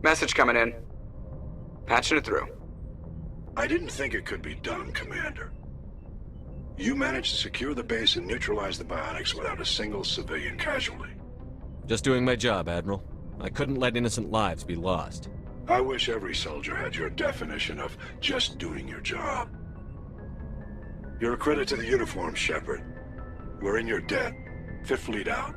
Message coming in. Patching it through. I didn't think it could be done, Commander. You managed to secure the base and neutralize the biotics without a single civilian casualty. Just doing my job, Admiral. I couldn't let innocent lives be lost. I wish every soldier had your definition of just doing your job. You're a credit to the uniform, Shepard. We're in your debt. Fifth Fleet out.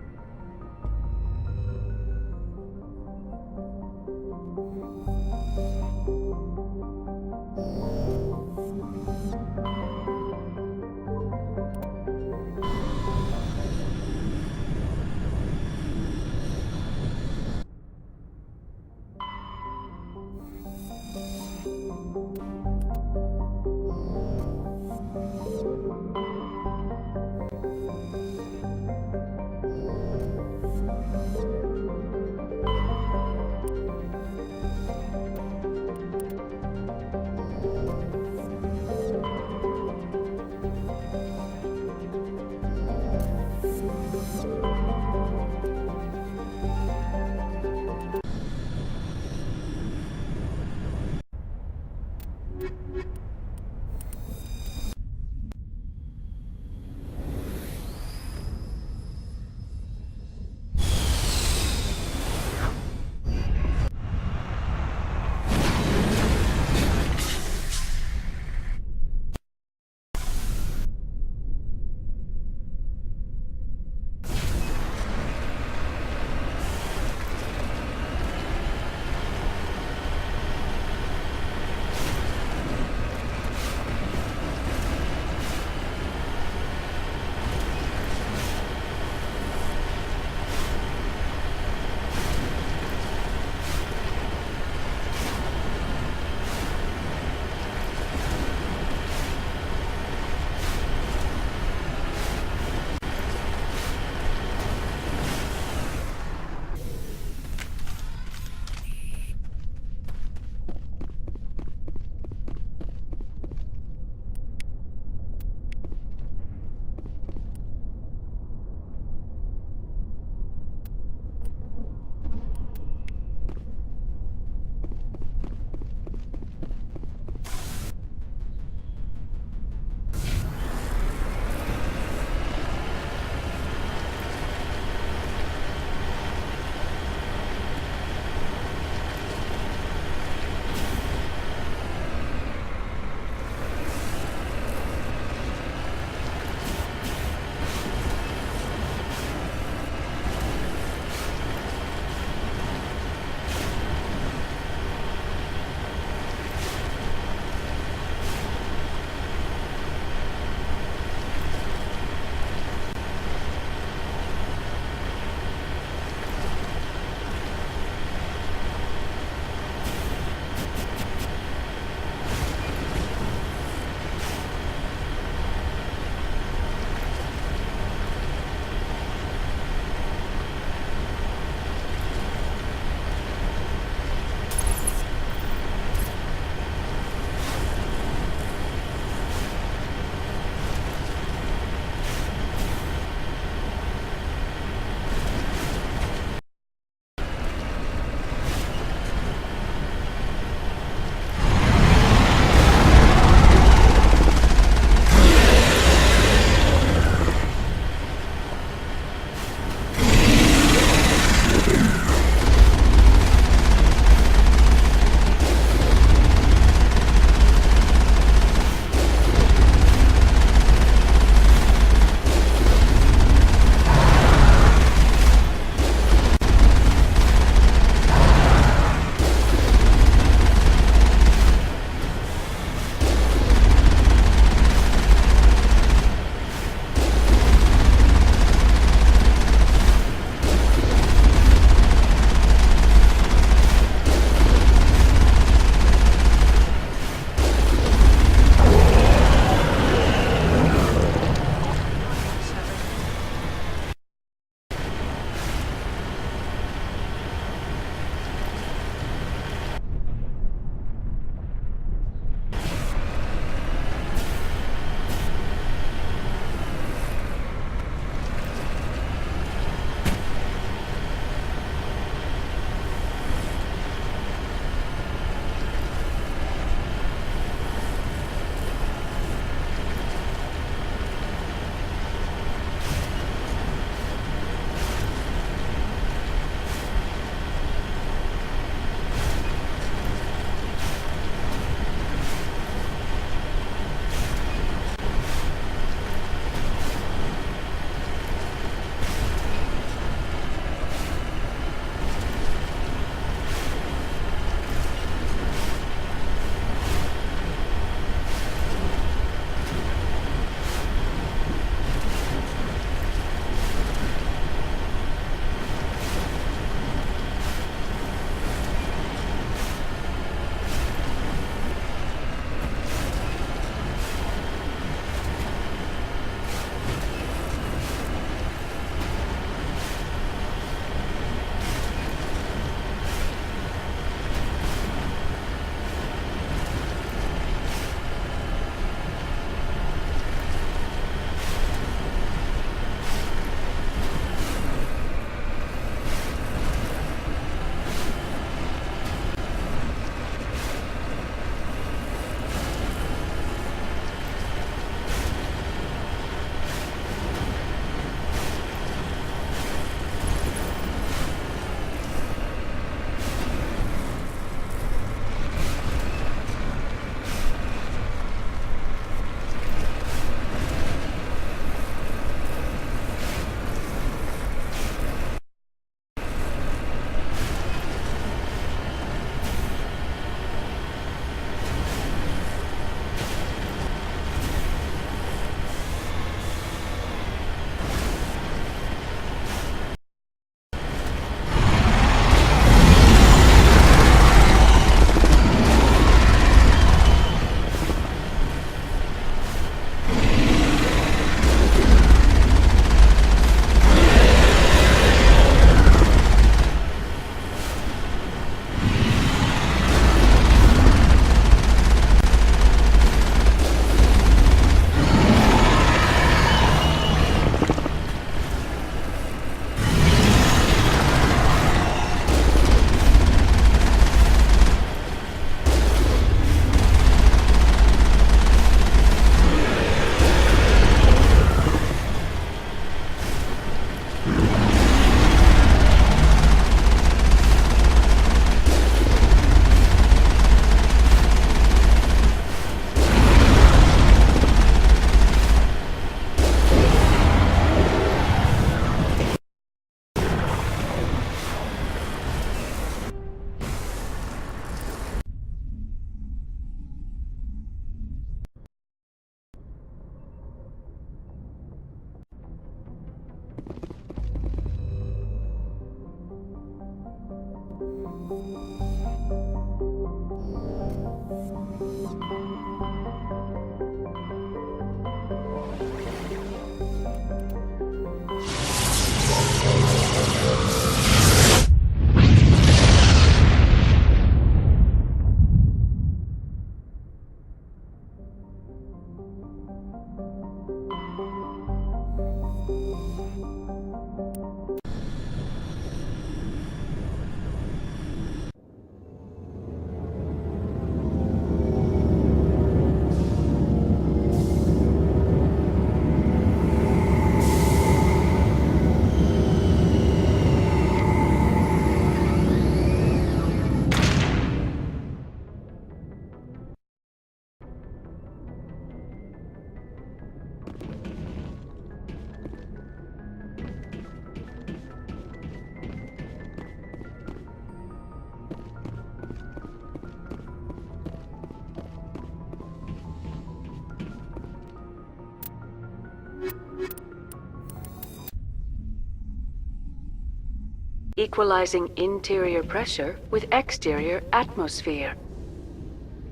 Equalizing interior pressure with exterior atmosphere.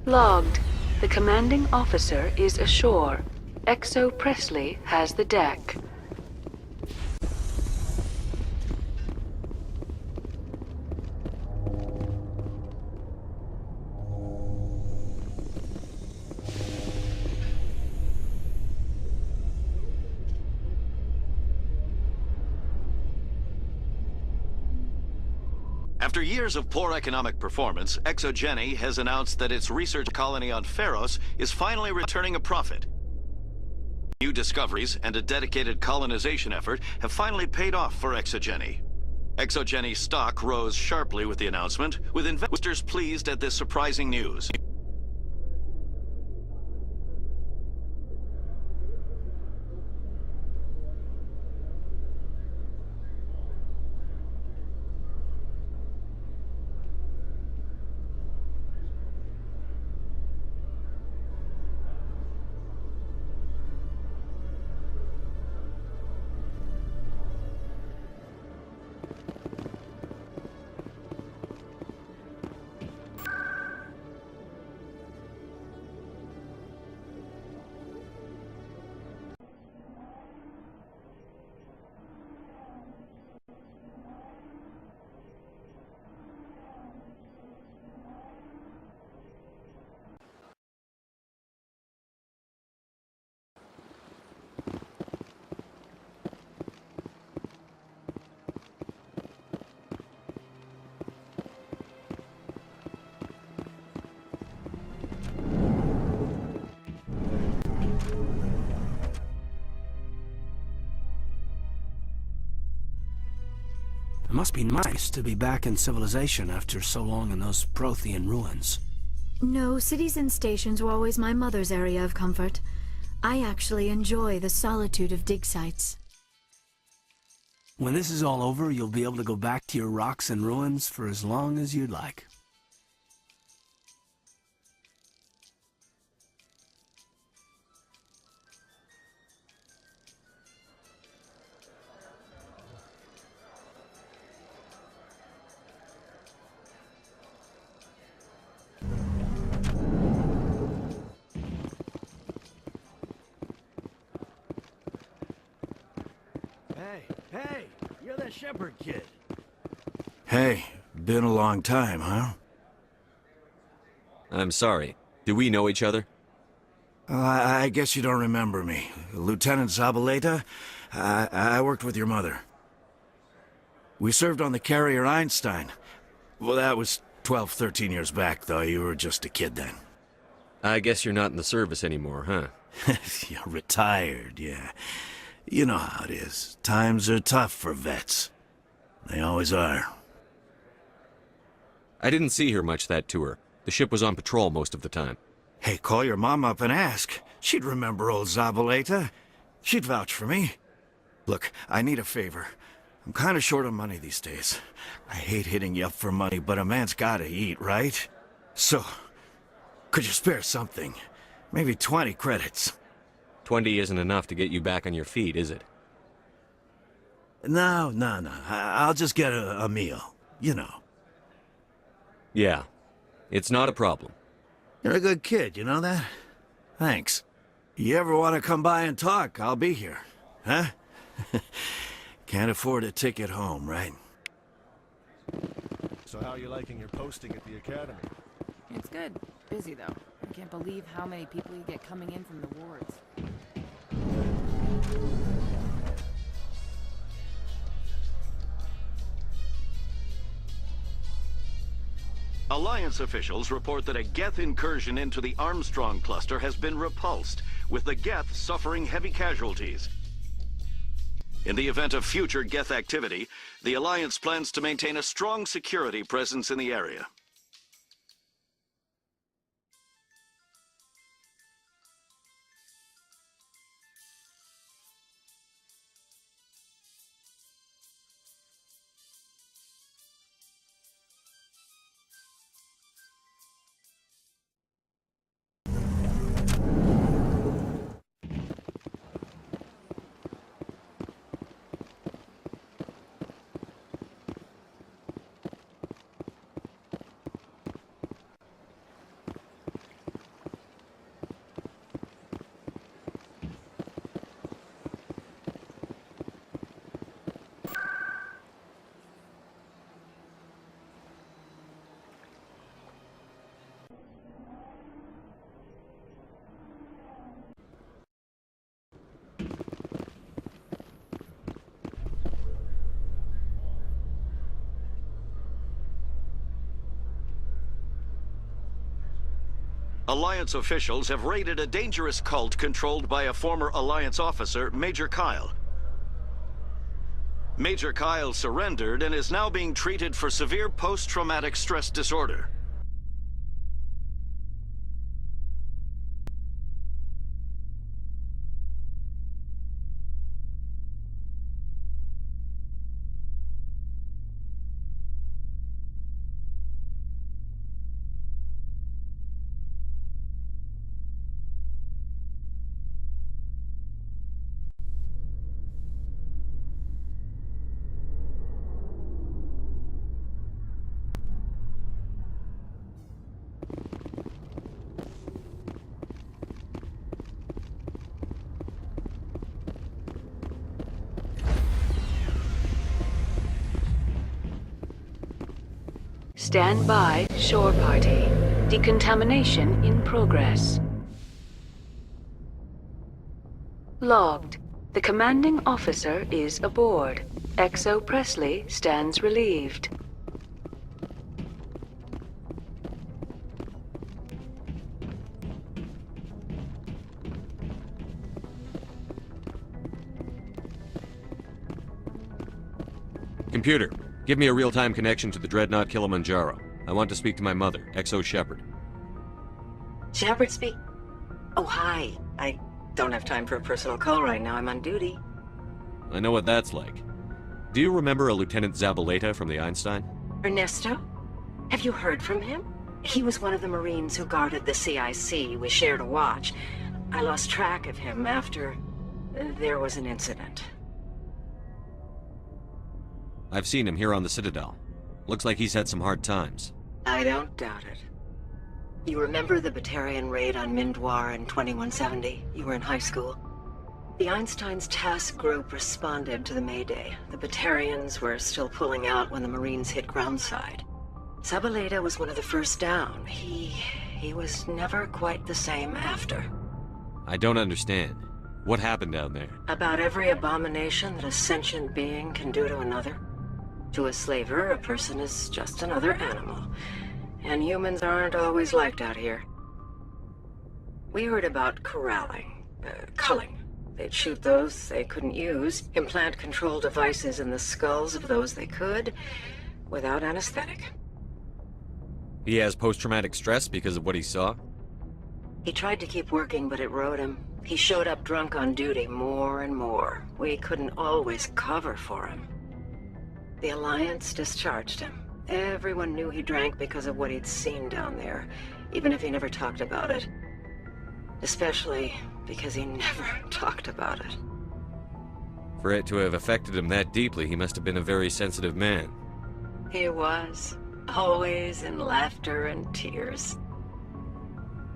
Logged. The commanding officer is ashore. Exo Presley has the deck. After years of poor economic performance, ExoGeni has announced that its research colony on Pharos is finally returning a profit. New discoveries and a dedicated colonization effort have finally paid off for ExoGeni. ExoGeni stock rose sharply with the announcement, with investors pleased at this surprising news. It must be nice to be back in civilization after so long in those Prothean ruins. No, cities and stations were always my mother's area of comfort. I actually enjoy the solitude of dig sites. When this is all over, you'll be able to go back to your rocks and ruins for as long as you'd like. Hey, you're that Shepard kid. Hey, been a long time, huh? I'm sorry. Do we know each other? I guess you don't remember me. Lieutenant Zabaleta? I worked with your mother. We served on the carrier Einstein. Well, that was 12, 13 years back, though. You were just a kid then. I guess you're not in the service anymore, huh? Yeah, retired, yeah. You know how it is. Times are tough for vets. They always are. I didn't see her much that tour. The ship was on patrol most of the time. Hey, call your mom up and ask. She'd remember old Zabaleta. She'd vouch for me. Look, I need a favor. I'm kind of short on money these days. I hate hitting you up for money, but a man's gotta eat, right? So, could you spare something? Maybe 20 credits. 20 isn't enough to get you back on your feet, is it? No. I'll just get a meal. You know. Yeah. It's not a problem. You're a good kid, you know that? Thanks. You ever want to come by and talk, I'll be here. Huh? Can't afford a ticket home, right? So how are you liking your posting at the academy? It's good. Busy, though. I can't believe how many people you get coming in from the wards. Alliance officials report that a Geth incursion into the Armstrong cluster has been repulsed, with the Geth suffering heavy casualties. In the event of future Geth activity, the Alliance plans to maintain a strong security presence in the area. Alliance officials have raided a dangerous cult controlled by a former Alliance officer, Major Kyle. Major Kyle surrendered and is now being treated for severe post-traumatic stress disorder. Stand by, shore party. Decontamination in progress. Logged. The commanding officer is aboard. XO Presley stands relieved. Computer, give me a real-time connection to the Dreadnought Kilimanjaro. I want to speak to my mother, XO Shepard. Shepard speak? Oh, hi. I don't have time for a personal call right now. I'm on duty. I know what that's like. Do you remember a Lieutenant Zabaleta from the Einstein? Ernesto? Have you heard from him? He was one of the Marines who guarded the CIC. We shared a watch. I lost track of him after there was an incident. I've seen him here on the Citadel. Looks like he's had some hard times. I don't doubt it. You remember the Batarian raid on Mindwar in 2170? You were in high school. The Einstein's task group responded to the Mayday. The Batarians were still pulling out when the Marines hit groundside. Zabaleta was one of the first down. He was never quite the same after. I don't understand. What happened down there? About every abomination that a sentient being can do to another. To a slaver, a person is just another animal. And humans aren't always liked out here. We heard about corralling, culling. They'd shoot those they couldn't use, implant control devices in the skulls of those they could, without anesthetic. He has post-traumatic stress because of what he saw? He tried to keep working, but it rode him. He showed up drunk on duty more and more. We couldn't always cover for him. The Alliance discharged him. Everyone knew he drank because of what he'd seen down there, even if he never talked about it. Especially because he never talked about it. For it to have affected him that deeply, he must have been a very sensitive man. He was. Always in laughter and tears.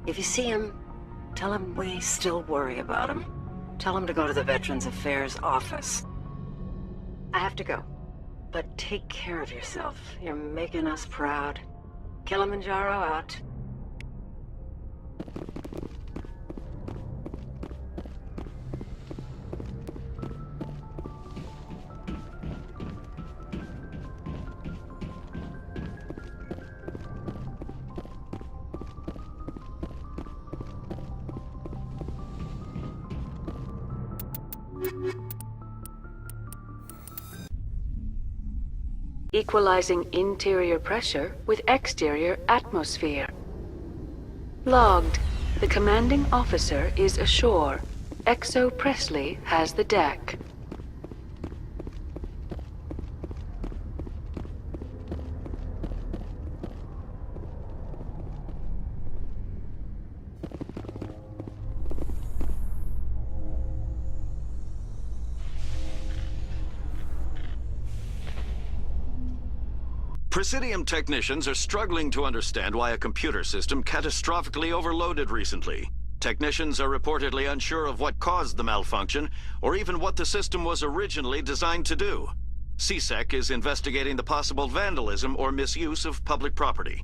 If you see him, tell him we still worry about him. Tell him to go to the Veterans Affairs office. I have to go. But take care of yourself. You're making us proud. Kilimanjaro out. Equalizing interior pressure with exterior atmosphere. Logged. The commanding officer is ashore. Exo Presley has the deck. Presidium technicians are struggling to understand why a computer system catastrophically overloaded recently. Technicians are reportedly unsure of what caused the malfunction, or even what the system was originally designed to do. CSEC is investigating the possible vandalism or misuse of public property.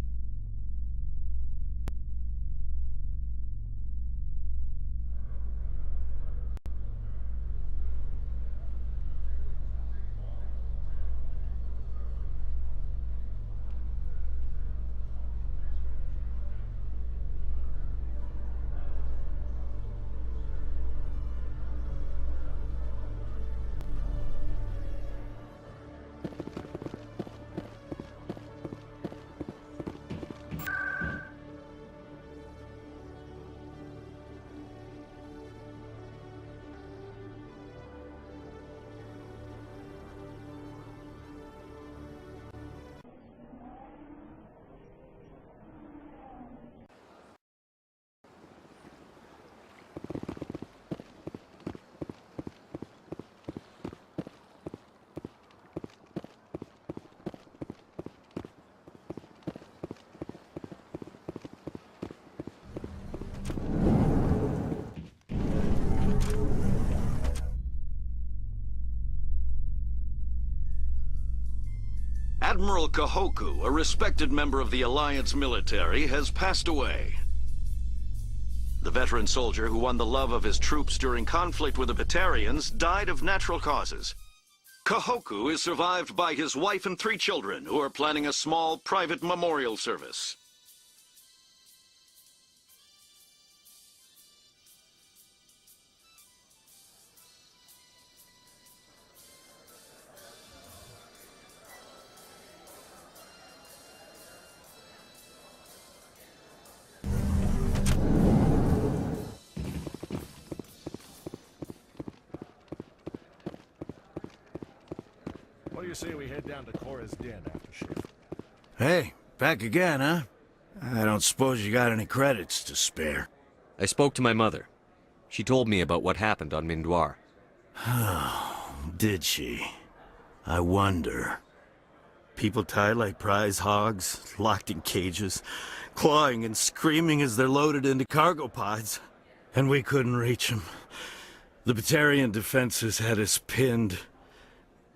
Admiral Kahoku, a respected member of the Alliance military, has passed away. The veteran soldier who won the love of his troops during conflict with the Batarians died of natural causes. Kahoku is survived by his wife and 3 children, who are planning a small private memorial service. What do you say we head down to Cora's den after shift? Hey, back again, huh? I don't suppose you got any credits to spare. I spoke to my mother. She told me about what happened on Mindwar. Did she? I wonder. People tied like prize hogs, locked in cages, clawing and screaming as they're loaded into cargo pods. And we couldn't reach them. The Batarian defenses had us pinned.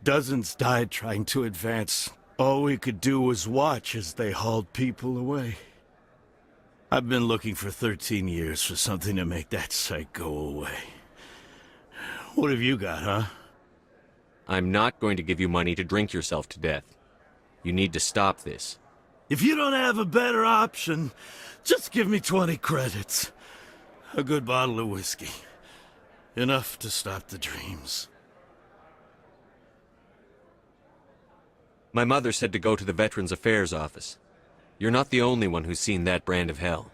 Dozens died trying to advance. All we could do was watch as they hauled people away. I've been looking for 13 years for something to make that sight go away. What have you got, huh? I'm not going to give you money to drink yourself to death. You need to stop this. If you don't have a better option, just give me 20 credits. A good bottle of whiskey. Enough to stop the dreams. My mother said to go to the Veterans Affairs office. You're not the only one who's seen that brand of hell.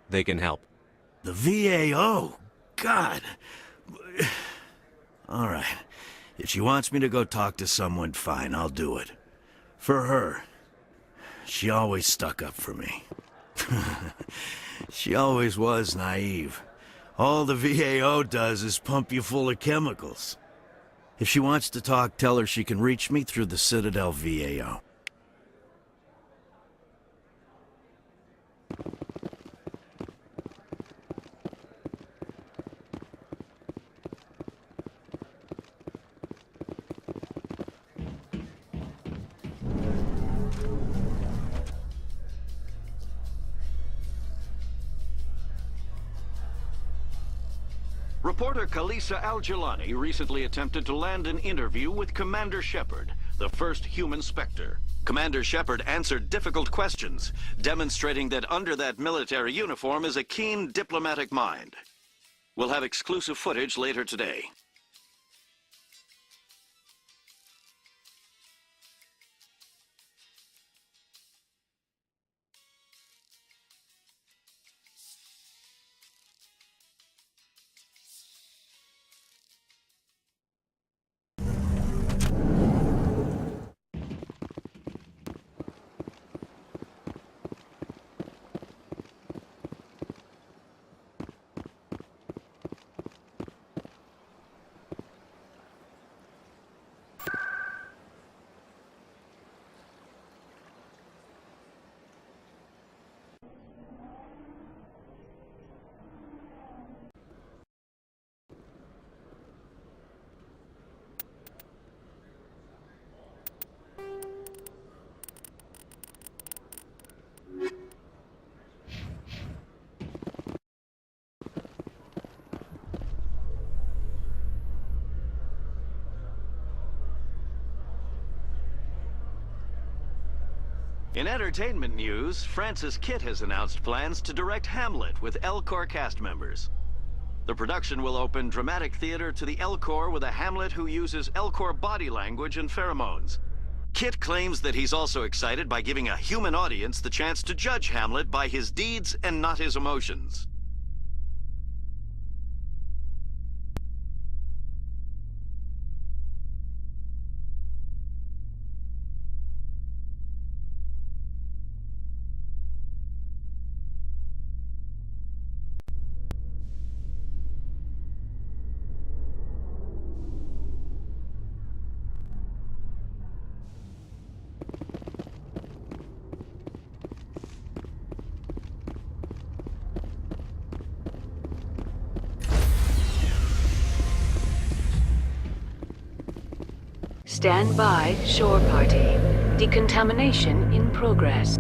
They can help. The VAO? God. All right. If she wants me to go talk to someone, fine, I'll do it. For her. She always stuck up for me. She always was naive. All the VAO does is pump you full of chemicals. If she wants to talk, tell her she can reach me through the Citadel VAO. Reporter Kalisa Al-Jilani recently attempted to land an interview with Commander Shepard, the first human Spectre. Commander Shepard answered difficult questions, demonstrating that under that military uniform is a keen diplomatic mind. We'll have exclusive footage later today. In entertainment news, Francis Kitt has announced plans to direct Hamlet with L-Corps cast members. The production will open dramatic theater to the L-Corps with a Hamlet who uses L-Corps body language and pheromones. Kitt claims that he's also excited by giving a human audience the chance to judge Hamlet by his deeds and not his emotions. Stand by, shore party. Decontamination in progress.